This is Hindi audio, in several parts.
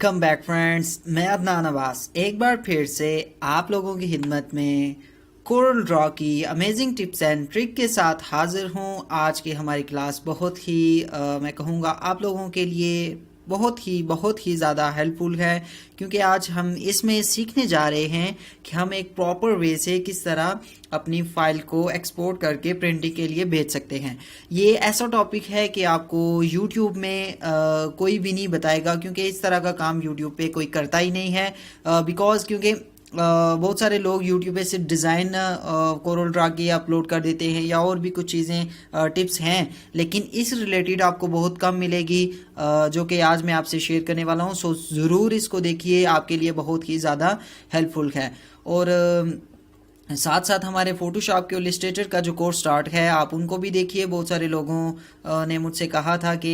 वेलकम बैक फ्रेंड्स, मैं अदनान अब्बास एक बार फिर से आप लोगों की खिदमत में कोरल ड्रॉ की अमेजिंग टिप्स एंड ट्रिक के साथ हाजिर हूँ। आज की हमारी क्लास बहुत ही मैं कहूँगा आप लोगों के लिए बहुत ही ज़्यादा हेल्पफुल है, क्योंकि आज हम इसमें सीखने जा रहे हैं कि हम एक प्रॉपर वे से किस तरह अपनी फाइल को एक्सपोर्ट करके प्रिंटिंग के लिए भेज सकते हैं। ये ऐसा टॉपिक है कि आपको YouTube में कोई भी नहीं बताएगा, क्योंकि इस तरह का काम YouTube पे कोई करता ही नहीं है। बिकॉज क्योंकि बहुत सारे लोग YouTube पे सिर्फ डिज़ाइन कोरल ड्रा के अपलोड कर देते हैं या और भी कुछ चीज़ें टिप्स हैं, लेकिन इस रिलेटेड आपको बहुत कम मिलेगी, जो कि आज मैं आपसे शेयर करने वाला हूँ। सो ज़रूर इसको देखिए, आपके लिए बहुत ही ज़्यादा हेल्पफुल है। और साथ साथ हमारे फोटोशॉप के इलस्ट्रेटर का जो कोर्स स्टार्ट है, आप उनको भी देखिए। बहुत सारे लोगों ने मुझसे कहा था कि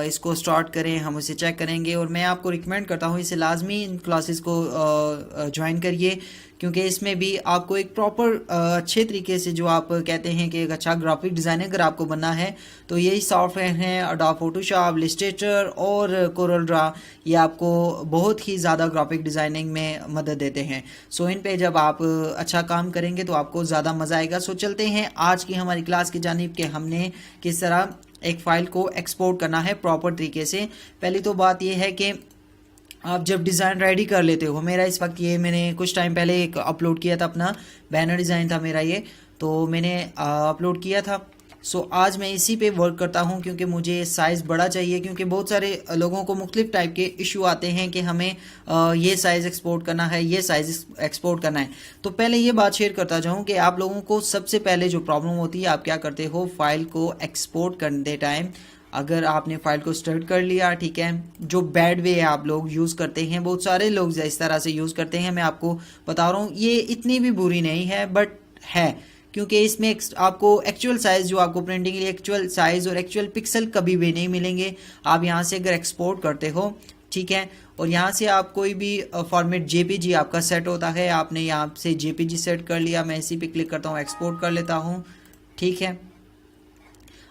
इसको स्टार्ट करें, हम उसे चेक करेंगे, और मैं आपको रिकमेंड करता हूँ इसे लाजमी इन क्लासेस को ज्वाइन करिए, क्योंकि इसमें भी आपको एक प्रॉपर अच्छे तरीके से, जो आप कहते हैं कि एक अच्छा ग्राफिक डिज़ाइनर अगर आपको बनना है, तो यही सॉफ्टवेयर हैं अडोब फोटोशॉप, इलस्ट्रेटर और कोरल ड्रा। ये आपको बहुत ही ज़्यादा ग्राफिक डिज़ाइनिंग में मदद देते हैं। सो इन पे जब आप अच्छा काम करेंगे तो आपको ज़्यादा मज़ा आएगा। सो चलते हैं आज की हमारी क्लास की जानिब कि हमने किस तरह एक फ़ाइल को एक्सपोर्ट करना है प्रॉपर तरीके से। पहली तो बात यह है कि आप जब डिज़ाइन रेडी कर लेते हो, मेरा इस वक्त ये मैंने कुछ टाइम पहले एक अपलोड किया था, अपना बैनर डिज़ाइन था मेरा ये, तो मैंने अपलोड किया था। सो आज मैं इसी पे वर्क करता हूँ, क्योंकि मुझे साइज़ बड़ा चाहिए, क्योंकि बहुत सारे लोगों को मुख्तलिफ टाइप के इशू आते हैं कि हमें ये साइज़ एक्सपोर्ट करना है, ये साइज़ एक्सपोर्ट करना है। तो पहले ये बात शेयर करता जाऊँ कि आप लोगों को सबसे पहले जो प्रॉब्लम होती है, आप क्या करते हो, फाइल को एक्सपोर्ट करते टाइम अगर आपने फाइल को स्टार्ट कर लिया, ठीक है, जो बैड वे है आप लोग यूज़ करते हैं, बहुत सारे लोग इस तरह से यूज़ करते हैं। मैं आपको बता रहा हूँ ये इतनी भी बुरी नहीं है, बट है, क्योंकि इसमें आपको एक्चुअल साइज़, जो आपको प्रिंटिंग के लिए एक्चुअल साइज़ और एक्चुअल पिक्सल कभी भी नहीं मिलेंगे। आप यहाँ से अगर एक्सपोर्ट करते हो, ठीक है, और यहाँ से आप कोई भी फॉर्मेट जेपीजी आपका सेट होता है, आपने यहाँ से जेपीजी सेट कर लिया, मैं इसी पे क्लिक करता हूँ, एक्सपोर्ट कर लेता हूँ, ठीक है।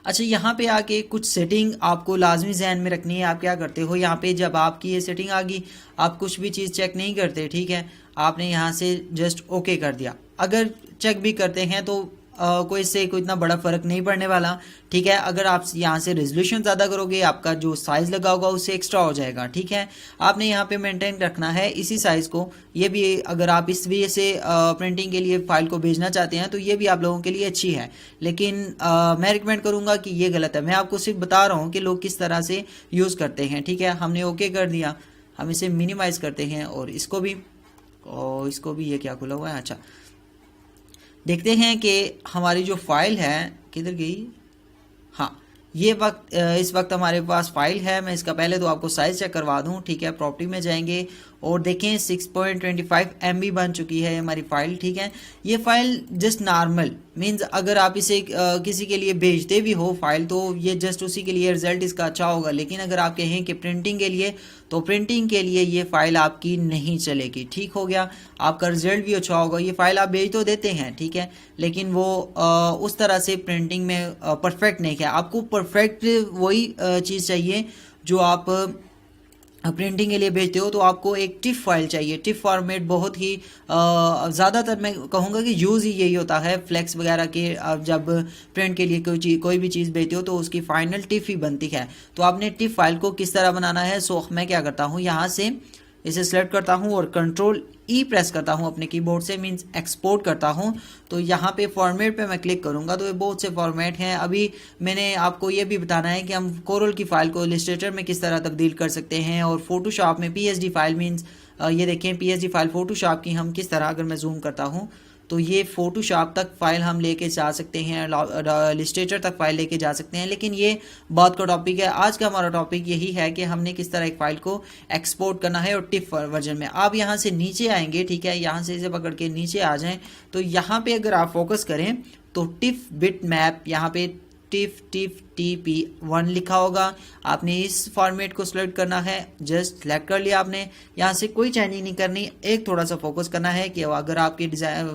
अच्छा, यहाँ पे आके कुछ सेटिंग आपको लाजमी जहन में रखनी है। आप क्या करते हो, यहाँ पे जब आपकी ये सेटिंग आ गई, आप कुछ भी चीज़ चेक नहीं करते, ठीक है, आपने यहाँ से जस्ट ओके कर दिया। अगर चेक भी करते हैं तो कोई इससे कोई इतना बड़ा फ़र्क नहीं पड़ने वाला, ठीक है। अगर आप यहाँ से रेजोल्यूशन ज़्यादा करोगे, आपका जो साइज़ लगा होगा उससे एक्स्ट्रा हो जाएगा, ठीक है। आपने यहाँ पे मेंटेन रखना है इसी साइज़ को। ये भी अगर आप इस वजह से प्रिंटिंग के लिए फ़ाइल को भेजना चाहते हैं तो ये भी आप लोगों के लिए अच्छी है, लेकिन मैं रिकमेंड करूँगा कि ये गलत है। मैं आपको सिर्फ बता रहा हूँ कि लोग किस तरह से यूज़ करते हैं, ठीक है। हमने ओके कर दिया, हम इसे मिनिमाइज़ करते हैं, और इसको भी ये क्या खुला हुआ है, अच्छा, देखते हैं कि हमारी जो फाइल है किधर गई। हाँ, ये इस वक्त हमारे पास फाइल है। मैं इसका पहले तो आपको साइज़ चेक करवा दूं, ठीक है। प्रॉपर्टी में जाएंगे और देखें 6.25 MB बन चुकी है हमारी फ़ाइल, ठीक है। ये फ़ाइल जस्ट नॉर्मल मींस अगर आप इसे किसी के लिए भेजते भी हो फाइल, तो ये जस्ट उसी के लिए रिज़ल्ट इसका अच्छा होगा। लेकिन अगर आप कहें कि प्रिंटिंग के लिए, तो प्रिंटिंग के लिए ये फ़ाइल आपकी नहीं चलेगी, ठीक हो गया। आपका रिज़ल्ट भी अच्छा होगा। ये फ़ाइल आप भेज तो देते हैं, ठीक है, लेकिन वो उस तरह से प्रिंटिंग में परफेक्ट नहीं है। आपको परफेक्ट वही चीज़ चाहिए जो आप प्रिंटिंग के लिए भेजते हो, तो आपको एक टिफ फाइल चाहिए। टिफ फॉर्मेट बहुत ही ज़्यादातर मैं कहूँगा कि यूज़ ही यही होता है फ्लेक्स वगैरह के। आप जब प्रिंट के लिए कोई भी चीज़ भेजते हो तो उसकी फाइनल टिफ ही बनती है। तो आपने टिफ फाइल को किस तरह बनाना है, सो मैं क्या करता हूँ, यहाँ से इसे सेलेक्ट करता हूँ और कंट्रोल ई प्रेस करता हूँ अपने कीबोर्ड से, मींस एक्सपोर्ट करता हूँ। तो यहाँ पे फॉर्मेट पे मैं क्लिक करूँगा तो ये बहुत से फॉर्मेट हैं। अभी मैंने आपको ये भी बताना है कि हम कोरल की फ़ाइल को इलस्ट्रेटर में किस तरह तब्दील कर सकते हैं, और फोटोशॉप में पीएसडी फाइल मींस ये देखें पीएसडी फाइल फोटोशॉप की हम किस तरह, अगर मैं जूम करता हूँ तो ये फोटोशॉप तक फाइल हम लेके जा सकते हैं, इलस्ट्रेटर तक फाइल लेके जा सकते हैं। लेकिन ये बात का टॉपिक है, आज का हमारा टॉपिक यही है कि हमने किस तरह एक फ़ाइल को एक्सपोर्ट करना है, और टिफ वर्जन में। आप यहाँ से नीचे आएंगे, ठीक है, यहाँ से इसे पकड़ के नीचे आ जाएं, तो यहाँ पे अगर आप फोकस करें तो टिफ बिट मैप यहाँ पे टिफ टिफ TP1 लिखा होगा। आपने इस फॉर्मेट को सिलेक्ट करना है, जस्ट सिलेक्ट कर लिया आपने। यहाँ से कोई चेंजिंग नहीं करनी, एक थोड़ा सा फोकस करना है कि अगर आपके डिज़ाइन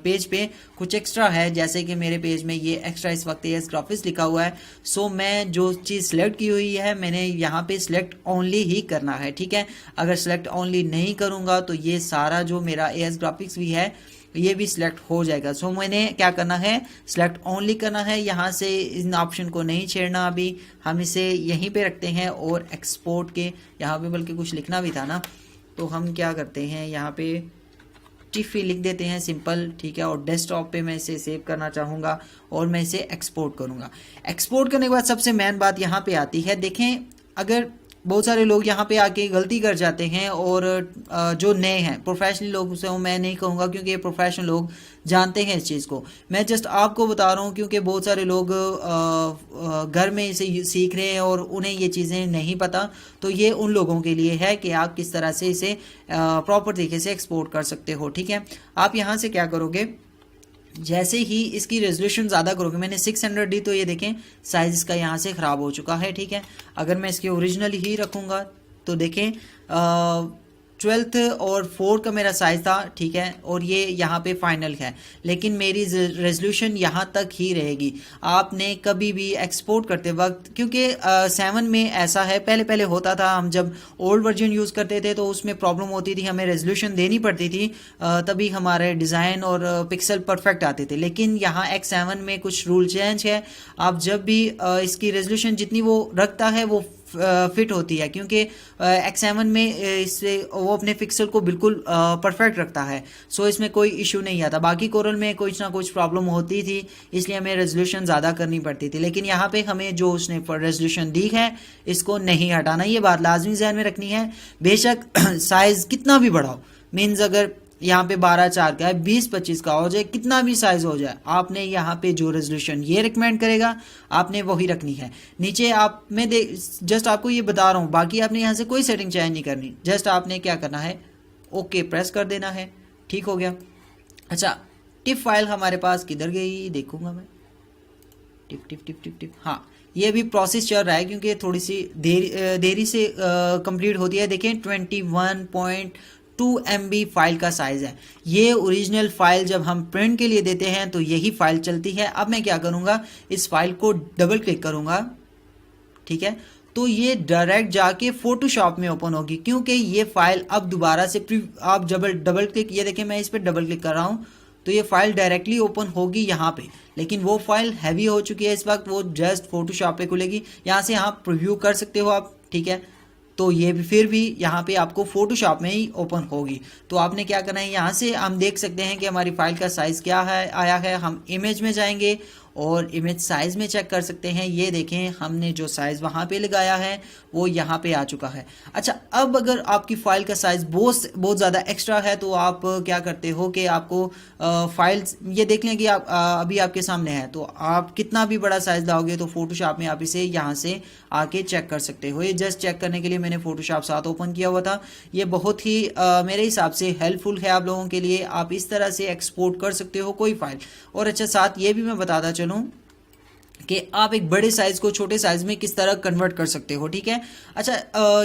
पेज पे कुछ एक्स्ट्रा है, जैसे कि मेरे पेज में ये एक्स्ट्रा इस वक्त AS ग्राफिक्स लिखा हुआ है, सो मैं जो चीज़ सिलेक्ट की हुई है मैंने यहाँ पे सिलेक्ट ओनली ही करना है, ठीक है। अगर सिलेक्ट ओनली नहीं करूँगा तो ये सारा जो मेरा AS ग्राफिक्स भी है ये भी सिलेक्ट हो जाएगा। सो मैंने क्या करना है, सिलेक्ट ओनली करना है। यहाँ से इन ऑप्शन को नहीं छेड़ना, अभी हम इसे यहीं पे रखते हैं और एक्सपोर्ट के यहाँ पे बल्कि कुछ लिखना भी था ना, तो हम क्या करते हैं यहाँ पे टिफी लिख देते हैं सिंपल, ठीक है। और डेस्कटॉप पे मैं इसे सेव करना चाहूँगा और मैं इसे एक्सपोर्ट करूँगा। एक्सपोर्ट करने के बाद सबसे मेन बात यहाँ पे आती है, देखें अगर बहुत सारे लोग यहाँ पे आके गलती कर जाते हैं और जो नए हैं प्रोफेशनल लोग से मैं नहीं कहूँगा क्योंकि ये प्रोफेशनल लोग जानते हैं इस चीज़ को, मैं जस्ट आपको बता रहा हूँ क्योंकि बहुत सारे लोग घर में इसे सीख रहे हैं और उन्हें ये चीज़ें नहीं पता। तो ये उन लोगों के लिए है कि आप किस तरह से इसे प्रॉपर तरीके से एक्सपोर्ट कर सकते हो, ठीक है। आप यहाँ से क्या करोगे, जैसे ही इसकी रेजोल्यूशन ज़्यादा करोगे, मैंने 600 दी तो ये देखें साइज़ इसका यहाँ से ख़राब हो चुका है, ठीक है। अगर मैं इसके ओरिजिनल ही रखूँगा तो देखें 12th और 4 का मेरा साइज़ था, ठीक है, और ये यहाँ पे फाइनल है, लेकिन मेरी रेजोल्यूशन यहाँ तक ही रहेगी। आपने कभी भी एक्सपोर्ट करते वक्त, क्योंकि 7 में ऐसा है, पहले पहले होता था, हम जब ओल्ड वर्जन यूज़ करते थे तो उसमें प्रॉब्लम होती थी, हमें रेजोल्यूशन देनी पड़ती थी, तभी हमारे डिज़ाइन और पिक्सल परफेक्ट आते थे। लेकिन यहाँ X7 में कुछ रूल चेंज है, आप जब भी इसकी रेजोल्यूशन जितनी वो रखता है वो फिट होती है, क्योंकि X7 में इससे वो अपने पिक्सल को बिल्कुल परफेक्ट रखता है, सो इसमें कोई इशू नहीं आता। बाकी कोरल में कुछ ना कुछ प्रॉब्लम होती थी, इसलिए हमें रेजोल्यूशन ज़्यादा करनी पड़ती थी। लेकिन यहाँ पे हमें जो उसने रेजोल्यूशन दी है इसको नहीं हटाना, ये बात लाजमी ध्यान में रखनी है। बेशक साइज़ कितना भी बढ़ाओ, मीन्स अगर यहाँ पे 12:4 का है, 20:25 का हो जाए, कितना भी साइज हो जाए, आपने यहाँ पे जो रेजोल्यूशन ये रिकमेंड करेगा आपने वही रखनी है। नीचे आप मैं जस्ट आपको ये बता रहा हूँ, बाकी आपने यहाँ से कोई सेटिंग चेंज नहीं करनी, जस्ट आपने क्या करना है, ओके प्रेस कर देना है, ठीक हो गया। अच्छा, टिप फाइल हमारे पास किधर गई देखूंगा मैं, tip tip tip tip tip, हाँ ये भी प्रोसेस चल रहा है क्योंकि थोड़ी सी देरी से कंप्लीट होती है। देखें 21.2 MB फाइल का साइज़ है। ये ओरिजिनल फाइल जब हम प्रिंट के लिए देते हैं तो यही फाइल चलती है। अब मैं क्या करूँगा, इस फाइल को डबल क्लिक करूँगा, ठीक है, तो ये डायरेक्ट जाके फोटोशॉप में ओपन होगी, क्योंकि ये फाइल अब दोबारा से आप डबल क्लिक, ये देखें मैं इस पर डबल क्लिक कर रहा हूँ तो ये फाइल डायरेक्टली ओपन होगी यहाँ पे, लेकिन वो फाइल हैवी हो चुकी है इस वक्त, वो जस्ट फोटोशॉप पे खुलेगी। यहाँ से आप प्रीव्यू कर सकते हो आप, ठीक है, तो ये भी फिर भी यहाँ पे आपको फोटोशॉप में ही ओपन होगी। तो आपने क्या करना है, यहाँ से हम देख सकते हैं कि हमारी फाइल का साइज़ क्या है आया है। हम इमेज में जाएंगे और इमेज साइज़ में चेक कर सकते हैं। ये देखें हमने जो साइज़ वहाँ पे लगाया है वो यहाँ पे आ चुका है। अच्छा, अब अगर आपकी फ़ाइल का साइज़ बहुत ज़्यादा एक्स्ट्रा है तो आप क्या करते हो कि आपको फाइल्स ये देख लें कि आप अभी आपके सामने है, तो आप कितना भी बड़ा साइज़ लाओगे तो फोटोशॉप में आप इसे यहाँ से आके चेक कर सकते हो। ये जस्ट चेक करने के लिए मैंने फोटोशॉप साथ ओपन किया हुआ था। ये बहुत ही मेरे हिसाब से हेल्पफुल है आप लोगों के लिए। आप इस तरह से एक्सपोर्ट कर सकते हो कोई फाइल। और अच्छा, साथ ये भी मैं बताता चलूँ कि आप एक बड़े साइज़ को छोटे साइज़ में किस तरह कन्वर्ट कर सकते हो, ठीक है। अच्छा,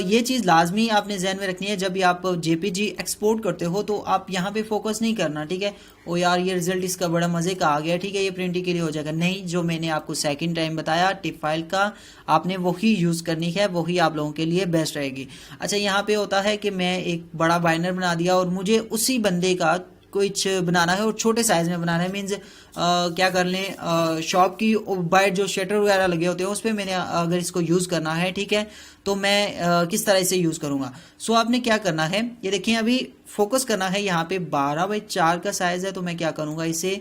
ये चीज़ लाजमी आपने जहन में रखनी है, जब भी आप जेपीजी एक्सपोर्ट करते हो तो आप यहाँ पे फोकस नहीं करना, ठीक है। ओ यार ये रिजल्ट इसका बड़ा मज़े का आ गया, ठीक है, ये प्रिंटिंग के लिए हो जाएगा, नहीं, जो मैंने आपको सेकंड टाइम बताया टिप फाइल का आपने वही यूज़ करनी है, वही आप लोगों के लिए बेस्ट रहेगी। अच्छा, यहाँ पे होता है कि मैं एक बड़ा बाइनर बना दिया और मुझे उसी बंदे का कुछ बनाना है और छोटे साइज़ में बनाना है। मीन्स क्या कर लें, शॉप की बाइट जो शटर वगैरह लगे होते हैं उस पर मैंने अगर इसको यूज़ करना है, ठीक है, तो मैं किस तरह इसे यूज़ करूँगा। सो आपने क्या करना है, ये देखिए अभी फोकस करना है, यहाँ पे 12:4 का साइज़ है, तो मैं क्या करूँगा, इसे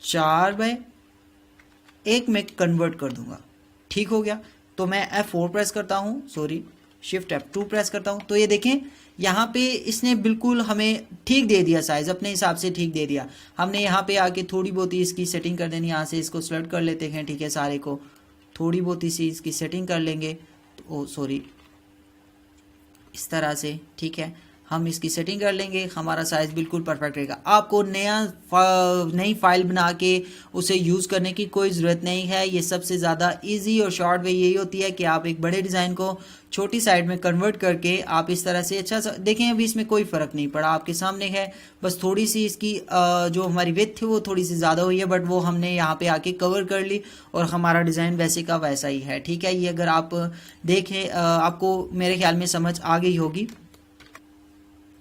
4:1 में कन्वर्ट कर दूँगा, ठीक हो गया। तो मैं F4 प्रेस करता हूँ, सॉरी शिफ्ट F2 प्रेस करता हूँ, तो ये देखें यहाँ पे इसने बिल्कुल हमें ठीक दे दिया, साइज़ अपने हिसाब से ठीक दे दिया। हमने यहाँ पे आके थोड़ी बहुत ही इसकी सेटिंग कर देनी, यहाँ से इसको सेलेक्ट कर लेते हैं, ठीक है, सारे को थोड़ी बहुत ही सी इसकी सेटिंग कर लेंगे, तो सॉरी इस तरह से, ठीक है। हम इसकी सेटिंग कर लेंगे, हमारा साइज़ बिल्कुल परफेक्ट रहेगा। आपको नई फाइल बना के उसे यूज़ करने की कोई ज़रूरत नहीं है। ये सबसे ज़्यादा इजी और शॉर्ट वे यही होती है कि आप एक बड़े डिज़ाइन को छोटी साइड में कन्वर्ट करके आप इस तरह से अच्छा सा देखें। अभी इसमें कोई फ़र्क नहीं पड़ा, आपके सामने है। बस थोड़ी सी इसकी जो हमारी विड्थ थी वो थोड़ी सी ज़्यादा हुई है, बट वो हमने यहाँ पे आके कवर कर ली और हमारा डिज़ाइन वैसे का वैसा ही है। ठीक है, ये अगर आप देखें आपको मेरे ख्याल में समझ आ गई होगी।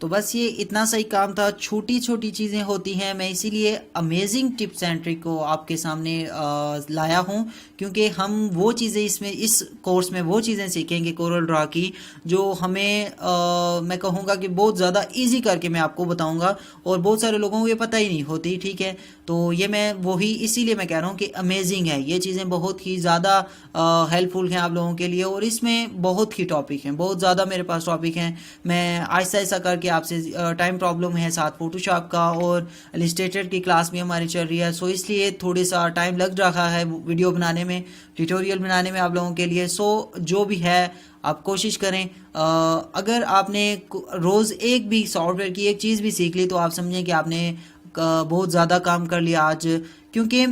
तो बस ये इतना सही काम था, छोटी छोटी चीज़ें होती हैं। मैं इसीलिए अमेजिंग टिप्स एंड ट्रिक को आपके सामने लाया हूँ, क्योंकि हम वो चीज़ें इसमें इस कोर्स में वो चीज़ें सीखेंगे कोरल ड्रा की जो हमें मैं कहूँगा कि बहुत ज़्यादा इजी करके मैं आपको बताऊँगा, और बहुत सारे लोगों को ये पता ही नहीं होती। ठीक है, तो ये मैं वही इसीलिए मैं कह रहा हूँ कि अमेजिंग है ये चीज़ें, बहुत ही ज़्यादा हेल्पफुल हैं आप लोगों के लिए। और इसमें बहुत ही टॉपिक हैं, बहुत ज़्यादा मेरे पास टॉपिक हैं। मैं आहिस्ता आहिस्ता करके आपसे टाइम प्रॉब्लम है, साथ फोटोशॉप का और इलस्ट्रेटर की क्लास भी हमारी चल रही है, सो इसलिए थोड़े सा टाइम लग रहा है वीडियो बनाने में, ट्यूटोरियल बनाने में आप लोगों के लिए। सो जो भी है आप कोशिश करें, अगर आपने रोज़ एक भी सॉफ्टवेयर की एक चीज़ भी सीख ली तो आप समझें कि आपने बहुत ज़्यादा काम कर लिया आज, क्योंकि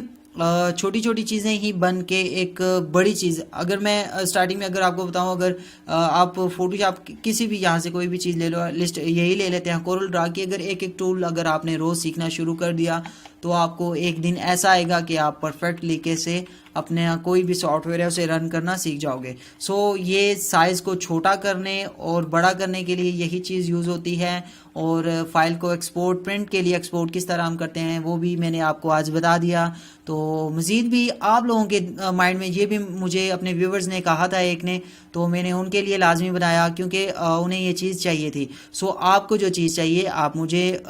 छोटी छोटी चीज़ें ही बन के एक बड़ी चीज़। अगर मैं स्टार्टिंग में अगर आपको बताऊं, अगर आप फोटोशॉप किसी भी यहाँ से कोई भी चीज़ ले लो, लिस्ट यही ले लेते हैं कोरल ड्रा की, अगर एक एक टूल अगर आपने रोज़ सीखना शुरू कर दिया तो आपको एक दिन ऐसा आएगा कि आप परफेक्ट तरीके से अपने कोई भी सॉफ्टवेयर है उसे रन करना सीख जाओगे। सो ये साइज़ को छोटा करने और बड़ा करने के लिए यही चीज़ यूज़ होती है। और फाइल को एक्सपोर्ट, प्रिंट के लिए एक्सपोर्ट किस तरह हम करते हैं वो भी मैंने आपको आज बता दिया। तो मज़ीद भी आप लोगों के माइंड में ये भी मुझे अपने व्यूवर्स ने कहा था एक ने, तो मैंने उनके लिए लाजमी बनाया क्योंकि उन्हें ये चीज़ चाहिए थी। सो आपको जो चीज़ चाहिए आप मुझे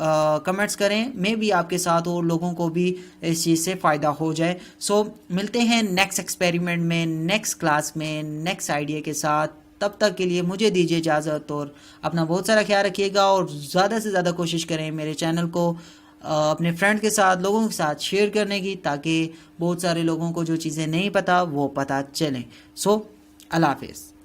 कमेंट्स करें, मैं भी आपके साथ और लोगों को भी इस चीज़ से फ़ायदा हो जाए। सो मिलते हैं नेक्स्ट एक्सपेरिमेंट में, नेक्स्ट क्लास में, नेक्स्ट आइडिया के साथ। तब तक के लिए मुझे दीजिए इजाज़त और अपना बहुत सारा ख्याल रखिएगा, और ज़्यादा से ज़्यादा कोशिश करें मेरे चैनल को अपने फ्रेंड के साथ, लोगों के साथ शेयर करने की, ताकि बहुत सारे लोगों को जो चीज़ें नहीं पता वो पता चलें। सो अल्लाह हाफिज़।